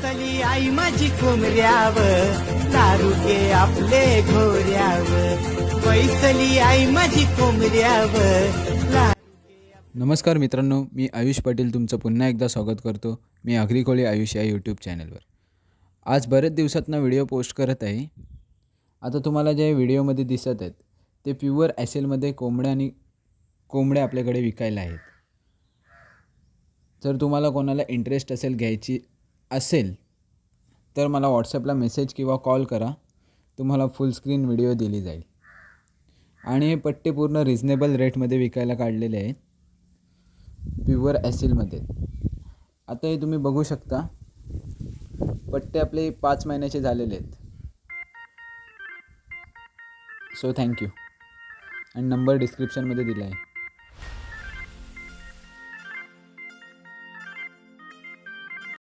बैसली आई माझी कोंबड्यावर दारुके आपले घोड्यावर बैसली आई माझी कोंबड्यावर. नमस्कार मित्रांनो, मी आयुष पाटील तुमचं पुन्हा एकदा स्वागत करतो मी आगरी आयुष या यूट्यूब चॅनलवर. आज बरेच दिवसातनं व्हिडिओ पोस्ट करत आहे. आता तुम्हाला जे व्हिडिओमध्ये दिसत आहेत ते प्युअर ॲसेलमध्ये कोंबड्या आपल्याकडे विकायला आहेत. जर तुम्हाला कोणाला इंटरेस्ट असेल घ्यायची असेल तर मला व्हॉट्सॲपला मेसेज किंवा कॉल करा. तुम्हाला फुल स्क्रीन व्हिडिओ दिली जाईल. आणि हे पट्टे पूर्ण रिजनेबल रेटमध्ये विकायला काढलेले आहेत प्युअर ॲसेलमध्ये. आता हे तुम्ही बघू शकता, पट्टे आपले 5 महिन्याचे झालेले आहेत. So thank you. आणि नंबर डिस्क्रिप्शनमध्ये दिला आहे.